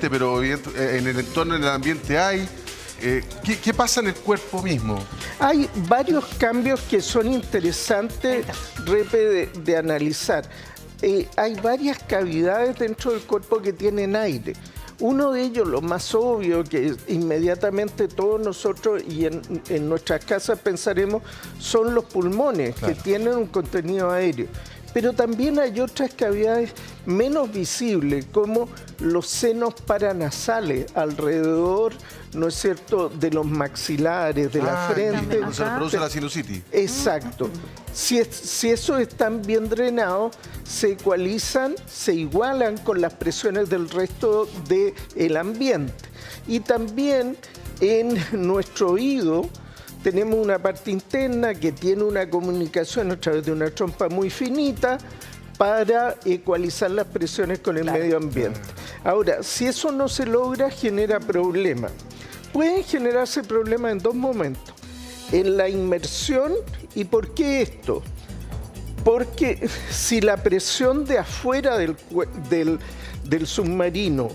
ambiente, pero en el entorno del ambiente hay. ¿Qué pasa en el cuerpo mismo? Hay varios cambios que son interesantes, Repe, de analizar. Hay varias cavidades dentro del cuerpo que tienen aire. Uno de ellos, lo más obvio, que inmediatamente todos nosotros y en nuestras casas pensaremos, son los pulmones, claro, que tienen un contenido aéreo. Pero también hay otras cavidades menos visibles, como los senos paranasales, alrededor, ¿no es cierto?, de los maxilares, de la frente. Donde se produce la sinusitis. Exacto. Si esos están bien drenados, se ecualizan, se igualan con las presiones del resto del ambiente. Y también en nuestro oído tenemos una parte interna que tiene una comunicación a través de una trompa muy finita para ecualizar las presiones con el medio ambiente. Ahora, si eso no se logra, genera problemas. Pueden generarse problemas en dos momentos. En la inmersión, ¿y por qué esto? Porque si la presión de afuera del submarino,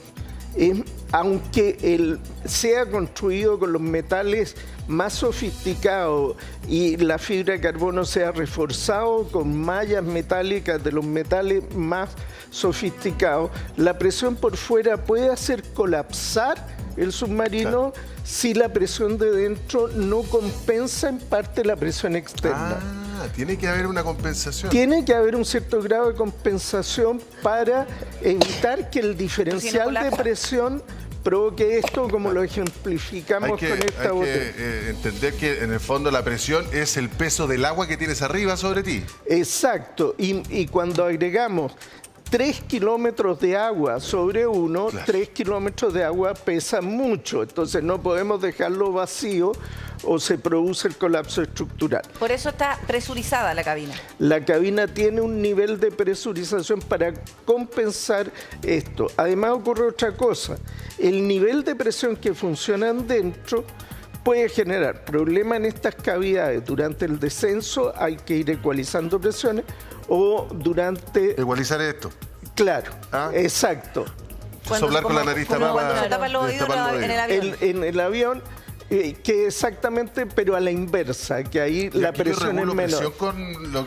aunque sea construido con los metales más sofisticados y la fibra de carbono sea reforzado con mallas metálicas de los metales más sofisticados, la presión por fuera puede hacer colapsar el submarino, claro, si la presión de dentro no compensa en parte la presión externa. Tiene que haber una compensación. Tiene que haber un cierto grado de compensación para evitar que el diferencial de presión provoque esto, como lo ejemplificamos con esta botella. Hay que entender que en el fondo la presión es el peso del agua que tienes arriba sobre ti. Exacto, y cuando agregamos 3 kilómetros de agua sobre uno, claro, 3 kilómetros de agua pesan mucho, entonces no podemos dejarlo vacío o se produce el colapso estructural. Por eso está presurizada la cabina. La cabina tiene un nivel de presurización para compensar esto. Además ocurre otra cosa, el nivel de presión que funcionan dentro puede generar problemas en estas cavidades. Durante el descenso hay que ir ecualizando presiones o durante... Ecualizar esto. Claro, exacto. Soplar con la nariz tapada. Cuando se tapan los oídos en el avión. En el avión, que exactamente, pero a la inversa, que ahí la presión es menor. Con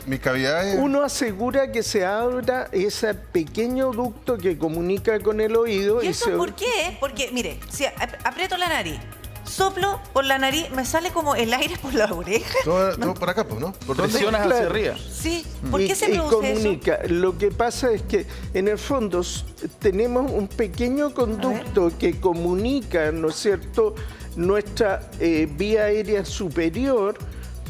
mis cavidades. Uno asegura que se abra ese pequeño ducto que comunica con el oído. ¿Y eso por qué? Porque, mire, si aprieto la nariz, soplo por la nariz, me sale como el aire por la oreja. Todo por acá, ¿no? Por presiones hacia arriba. Sí. ¿Por qué se produce comunica. Eso? Lo que pasa es que, en el fondo, tenemos un pequeño conducto que comunica, ¿no es cierto?, nuestra vía aérea superior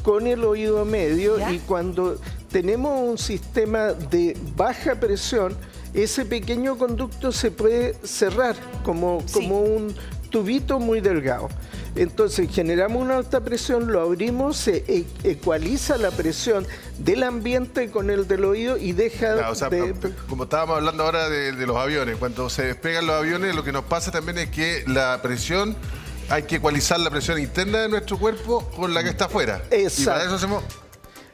con el oído medio. ¿Ya? Y cuando tenemos un sistema de baja presión, ese pequeño conducto se puede cerrar como un tubito muy delgado. Entonces generamos una alta presión, lo abrimos, se ecualiza la presión del ambiente con el del oído y deja como estábamos hablando ahora de los aviones, cuando se despegan los aviones, lo que nos pasa también es que la presión, hay que ecualizar la presión interna de nuestro cuerpo con la que está afuera. Exacto. Y para eso hacemos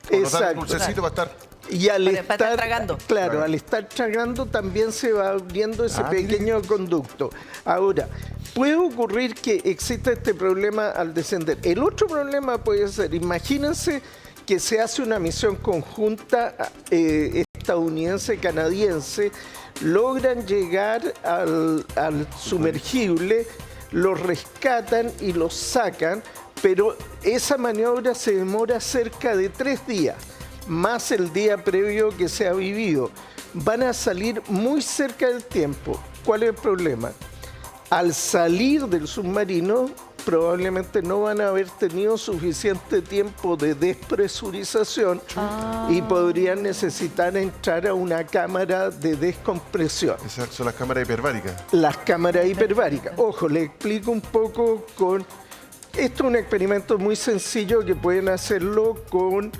un dulcecito para estar... Y al estar tragando. Claro, al estar tragando también se va abriendo ese pequeño conducto. Ahora, puede ocurrir que exista este problema al descender. El otro problema puede ser, imagínense que se hace una misión conjunta estadounidense-canadiense, logran llegar al sumergible, lo rescatan y lo sacan, pero esa maniobra se demora cerca de 3 días. Más el día previo que se ha vivido. Van a salir muy cerca del tiempo. ¿Cuál es el problema? Al salir del submarino, probablemente no van a haber tenido suficiente tiempo de despresurización y podrían necesitar entrar a una cámara de descompresión. Esas son las cámaras hiperbáricas. Las cámaras hiperbáricas. Ojo, le explico un poco con... Esto es un experimento muy sencillo que pueden hacerlo con...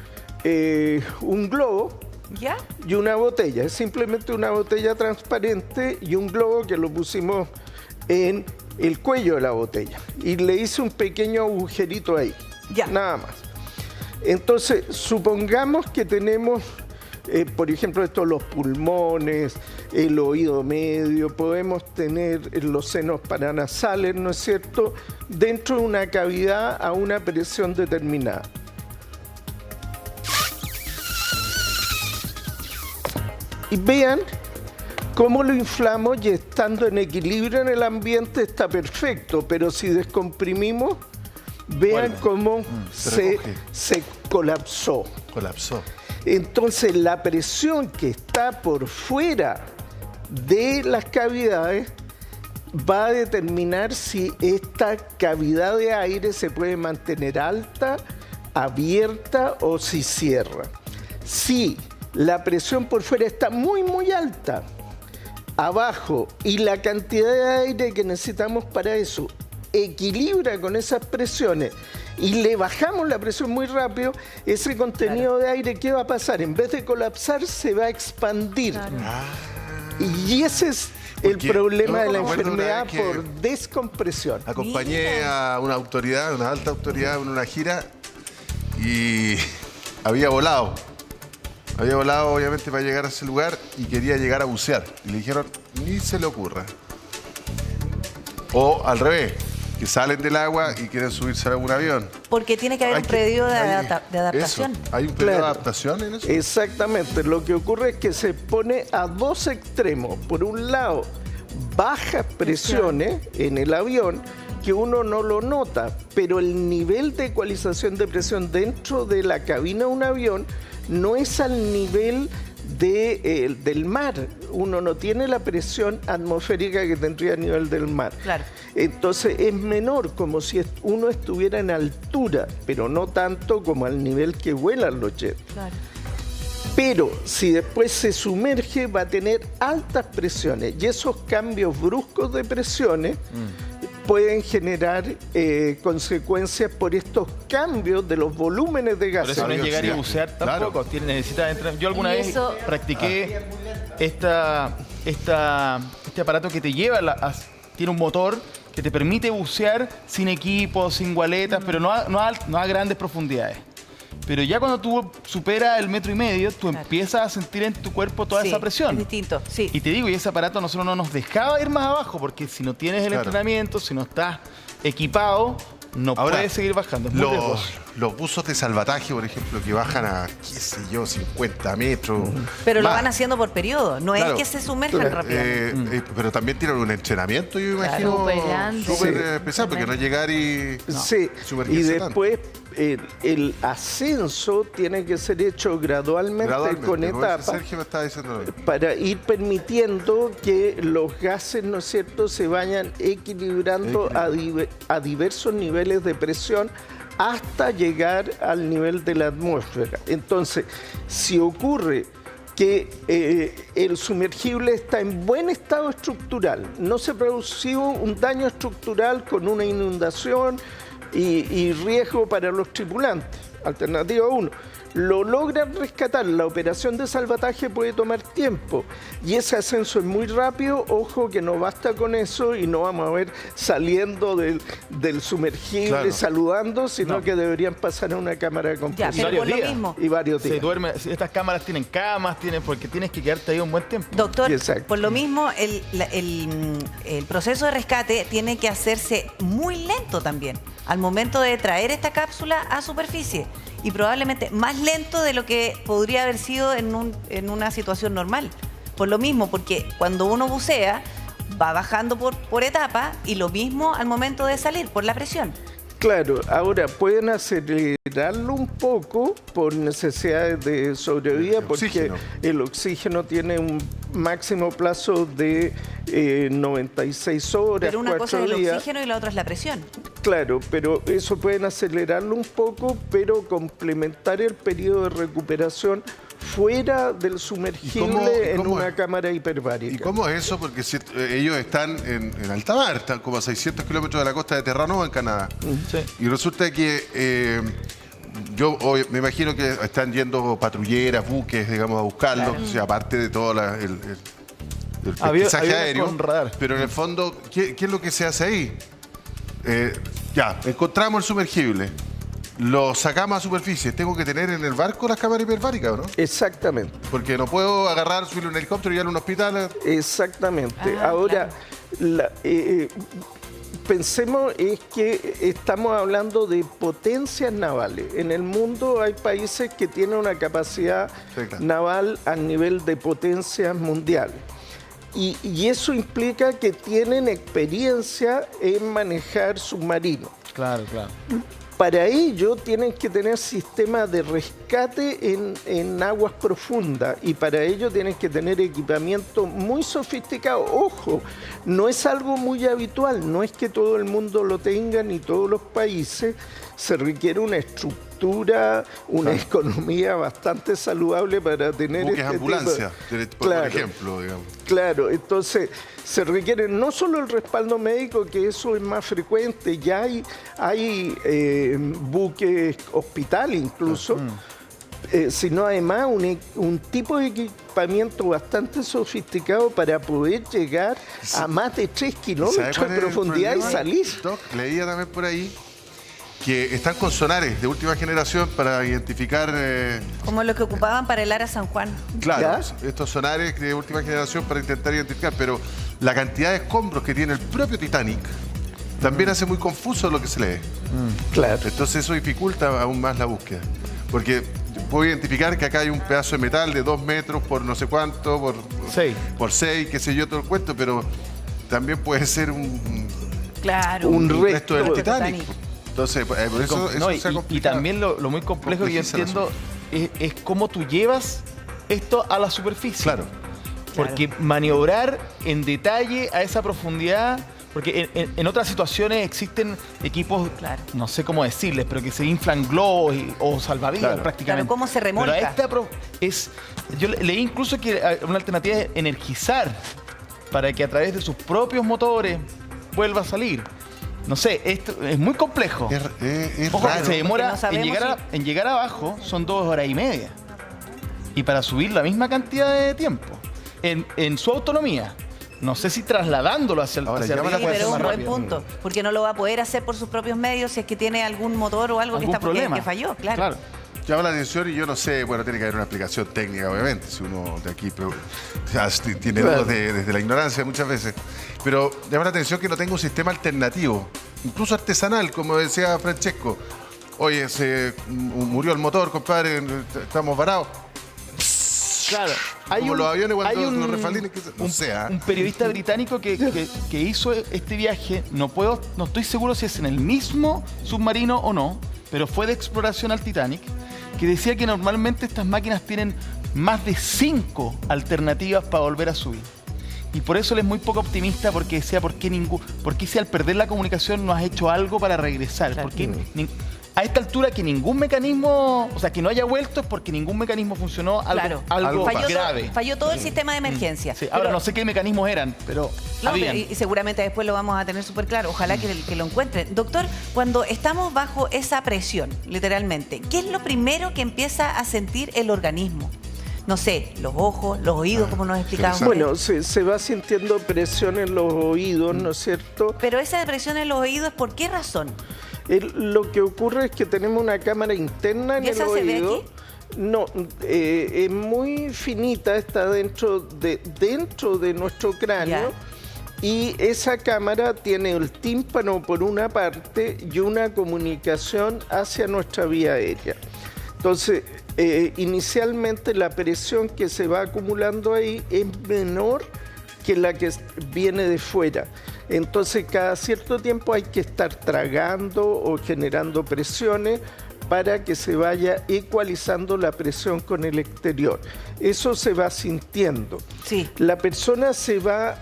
un globo, ¿ya?, y una botella. Es simplemente una botella transparente y un globo que lo pusimos en el cuello de la botella. Y le hice un pequeño agujerito ahí. Ya. Nada más. Entonces, supongamos que tenemos por ejemplo, los pulmones, el oído medio, podemos tener los senos paranasales, ¿no es cierto?, dentro de una cavidad a una presión determinada. Y vean cómo lo inflamos y estando en equilibrio en el ambiente está perfecto, pero si descomprimimos, vean cómo se colapsó. Colapsó. Entonces la presión que está por fuera de las cavidades va a determinar si esta cavidad de aire se puede mantener alta, abierta o si cierra. Si la presión por fuera está muy alta, abajo, y la cantidad de aire que necesitamos para eso equilibra con esas presiones y le bajamos la presión muy rápido, ese contenido de aire, ¿qué va a pasar? En vez de colapsar, se va a expandir. Y ese es el problema de la enfermedad por descompresión. Acompañé a una autoridad, una alta autoridad, en una gira y había volado. Había volado, obviamente, para llegar a ese lugar y quería llegar a bucear. Y le dijeron, ni se le ocurra. O al revés, que salen del agua y quieren subirse a un avión. Porque tiene que haber un periodo de adaptación. Eso. ¿Hay un periodo de adaptación en eso? Exactamente. Lo que ocurre es que se pone a dos extremos. Por un lado, bajas presiones en el avión que uno no lo nota, pero el nivel de ecualización de presión dentro de la cabina de un avión no es al nivel del mar. Uno no tiene la presión atmosférica que tendría a nivel del mar. Claro. Entonces es menor, como si uno estuviera en altura, pero no tanto como al nivel que vuelan los jets. Claro. Pero si después se sumerge va a tener altas presiones y esos cambios bruscos de presiones pueden generar consecuencias por estos cambios de los volúmenes de gases. Por eso no es llegar y bucear tampoco. Claro. Necesita entrar. Yo alguna vez practiqué este aparato que te lleva, tiene un motor que te permite bucear sin equipo, sin gualetas, pero no a grandes profundidades. Pero ya cuando tú superas el 1,5 metros, tú empiezas a sentir en tu cuerpo toda esa presión. Es distinto, sí. Y te digo, y ese aparato a nosotros no nos dejaba ir más abajo, porque si no tienes el entrenamiento, si no estás equipado, no puedes seguir bajando. Es muy riesgoso. Los buzos de salvataje, por ejemplo, que bajan a, qué sé yo, 50 metros. Pero lo van haciendo por periodo, no es que se sumerjan rápido. Pero también tienen un entrenamiento, yo imagino, súper pesado, porque no llegar y sumergirse después el ascenso tiene que ser hecho gradualmente con etapas. Sergio me estaba diciendo para ir permitiendo que los gases, ¿no es cierto?, se vayan equilibrando a diversos niveles de presión hasta llegar al nivel de la atmósfera. Entonces, si ocurre que el sumergible está en buen estado estructural, no se produjo un daño estructural con una inundación y riesgo para los tripulantes, alternativa 1, lo logran rescatar, la operación de salvataje puede tomar tiempo y ese ascenso es muy rápido. Ojo que no basta con eso y no vamos a ver saliendo del sumergible saludando, sino que deberían pasar a una cámara de compresión. Pero por lo mismo. Y varios días. Se duerme, estas cámaras tienen camas, porque tienes que quedarte ahí un buen tiempo. Doctor, por lo mismo el proceso de rescate tiene que hacerse muy lento también al momento de traer esta cápsula a superficie. Y probablemente más lento de lo que podría haber sido en una situación normal. Por lo mismo, porque cuando uno bucea, va bajando por etapa y lo mismo al momento de salir, por la presión. Claro, ahora pueden acelerarlo un poco por necesidades de sobrevida, porque el oxígeno tiene un máximo plazo de 96 horas, 4 días. Pero una cosa es el oxígeno y la otra es la presión. Claro, pero eso pueden acelerarlo un poco, pero complementar el periodo de recuperación fuera del sumergible en una cámara hiperbárica. ¿Y cómo es eso? Porque si, ellos están en alta mar, están como a 600 kilómetros de la costa de Terranova, en Canadá. Sí. Y resulta que yo me imagino que están yendo patrulleras, buques, digamos, a buscarlos, o sea, aparte de todo el pesquisaje aéreo. Pero en el fondo, ¿qué es lo que se hace ahí? Ya, encontramos el sumergible. lo sacamos a superficie. Tengo que tener en el barco las cámaras hiperbáricas, ¿no? Exactamente. Porque no puedo agarrar, subir un helicóptero y ir a un hospital. Exactamente. Ah, Ahora, pensemos es que estamos hablando de potencias navales. En el mundo hay países que tienen una capacidad naval a nivel de potencias mundiales. Y eso implica que tienen experiencia en manejar submarinos. Claro, claro. Para ello tienen que tener sistemas de rescate en aguas profundas y para ello tienen que tener equipamiento muy sofisticado. Ojo, no es algo muy habitual, no es que todo el mundo lo tenga ni todos los países. Se requiere una estructura, una economía bastante saludable para tener buques ambulancia, por ejemplo, digamos. Claro, entonces se requiere no solo el respaldo médico, que eso es más frecuente, ya hay buques hospital incluso, sino además un tipo de equipamiento bastante sofisticado para poder llegar a más de 3 kilómetros de profundidad y salir. Leía también por ahí que están con sonares de última generación para identificar... como lo que ocupaban para el Ara San Juan. Claro, estos sonares de última generación para intentar identificar, pero la cantidad de escombros que tiene el propio Titanic también hace muy confuso lo que se lee. Claro. Entonces eso dificulta aún más la búsqueda. Porque puedo identificar que acá hay un pedazo de metal de 2 metros por no sé cuánto, por 6, qué sé yo, todo el cuento, pero también puede ser un resto del Titanic. Entonces, por eso y también lo muy complejo que yo entiendo es cómo tú llevas esto a la superficie. Claro. Porque maniobrar en detalle a esa profundidad, porque en otras situaciones existen equipos, no sé cómo decirles, pero que se inflan globos o salvavidas prácticamente. Claro, ¿cómo se remolca? Pero yo leí incluso que una alternativa es energizar para que a través de sus propios motores vuelva a salir. No sé, esto es muy complejo. Es Ojo, raro. se demora No en llegar abajo, son 2 horas y media. Y para subir la misma cantidad de tiempo. En su autonomía. No sé si trasladándolo hacia el Sí, pero es un buen punto. Porque no lo va a poder hacer por sus propios medios si es que tiene algún motor o algo que falló. Claro. Llama la atención y yo no sé, bueno, tiene que haber una explicación técnica, obviamente, si uno de aquí tiene dudas desde la ignorancia muchas veces. Pero llama la atención que no tenga un sistema alternativo, incluso artesanal, como decía Francesco. Oye, murió el motor, compadre, estamos varados. Claro, como los aviones cuando los refalines, un periodista británico que hizo este viaje, no estoy seguro si es en el mismo submarino o no, pero fue de exploración al Titanic, que decía que normalmente estas máquinas tienen más de 5 alternativas para volver a subir. Y por eso él es muy poco optimista, porque decía, ¿por qué si al perder la comunicación no has hecho algo para regresar? Claro. Porque a esta altura que ningún mecanismo, o sea, que no haya vuelto es porque ningún mecanismo funcionó, algo grave. Falló todo el sistema de emergencia. Sí, ahora no sé qué mecanismos eran, pero habían. Y seguramente después lo vamos a tener súper claro. Ojalá que lo encuentren. Doctor, cuando estamos bajo esa presión, literalmente, ¿qué es lo primero que empieza a sentir el organismo? No sé, los ojos, los oídos, como nos explicaban. Bueno, se va sintiendo presión en los oídos, ¿no es cierto? Pero esa presión en los oídos, ¿por qué razón? Lo que ocurre es que tenemos una cámara interna en el oído. ¿Y esa se ve aquí? No, es muy finita, está dentro de nuestro cráneo. Y esa cámara tiene el tímpano por una parte y una comunicación hacia nuestra vía aérea. Entonces, inicialmente la presión que se va acumulando ahí es menor que la que viene de fuera. Entonces, cada cierto tiempo hay que estar tragando o generando presiones para que se vaya ecualizando la presión con el exterior. Eso se va sintiendo. Sí. La persona se va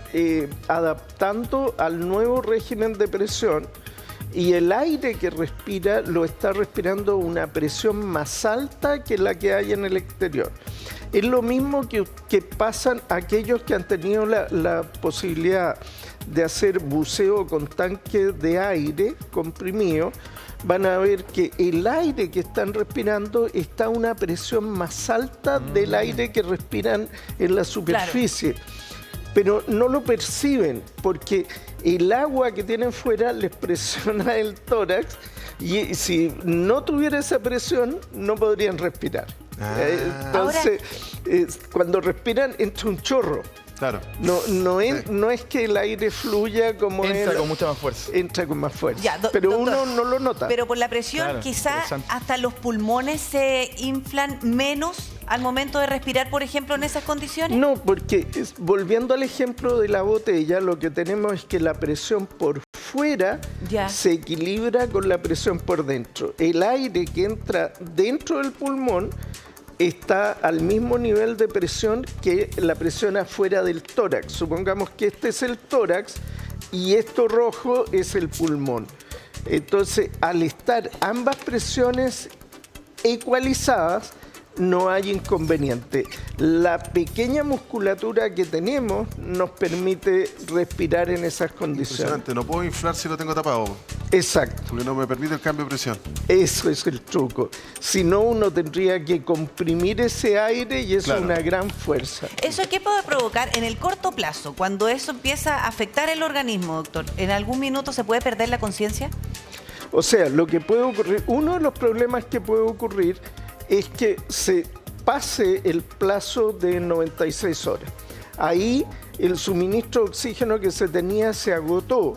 adaptando al nuevo régimen de presión y el aire que respira lo está respirando a una presión más alta que la que hay en el exterior. Es lo mismo que pasan aquellos que han tenido la posibilidad de hacer buceo con tanque de aire comprimido. Van a ver que el aire que están respirando está a una presión más alta del aire que respiran en la superficie. Claro. Pero no lo perciben porque el agua que tienen fuera les presiona el tórax, Y si no tuviera esa presión, no podrían respirar. Entonces, cuando respiran, entra un chorro. Claro. No es que el aire fluya como entra con mucha más fuerza. Entra con más fuerza. Ya, pero doctor, uno no lo nota. Pero por la presión, Claro, quizá interesante. hasta los pulmones se inflan menos al momento de respirar, por ejemplo, en esas condiciones. No, porque volviendo al ejemplo de la botella, lo que tenemos es que la presión por fuera Ya. se equilibra con la presión por dentro. El aire que entra dentro del pulmón está al mismo nivel de presión que la presión afuera del tórax. Supongamos que este es el tórax y esto rojo es el pulmón. Entonces, al estar ambas presiones ecualizadas, no hay inconveniente. La pequeña musculatura que tenemos nos permite respirar en esas condiciones. Impresionante. No puedo inflar si lo tengo tapado, Exacto. porque no me permite el cambio de presión. Eso es el truco. Si no, uno tendría que comprimir ese aire y eso Claro. es una gran fuerza. ¿Eso qué puede provocar en el corto plazo? Cuando eso empieza a afectar el organismo, doctor, ¿en algún minuto se puede perder la conciencia? O sea, lo que puede ocurrir, uno de los problemas que puede ocurrir es que se pase el plazo de 96 horas. Ahí el suministro de oxígeno que se tenía se agotó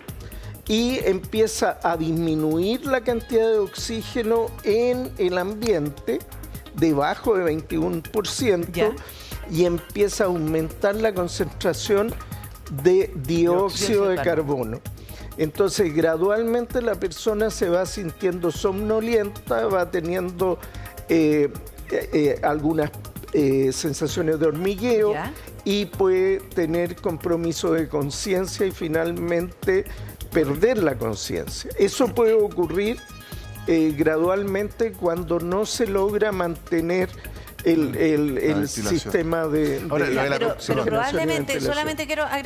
y empieza a disminuir la cantidad de oxígeno en el ambiente, debajo de 21%, Ya. y empieza a aumentar la concentración de dióxido de carbono. Entonces, gradualmente la persona se va sintiendo somnolienta, va teniendo algunas sensaciones de hormigueo Ya. y puede tener compromiso de conciencia y finalmente perder la conciencia. Eso puede ocurrir gradualmente cuando no se logra mantener el ventilación. sistema de Ahora, lo de la Pero oxigenación. probablemente, ventilación. solamente quiero agregar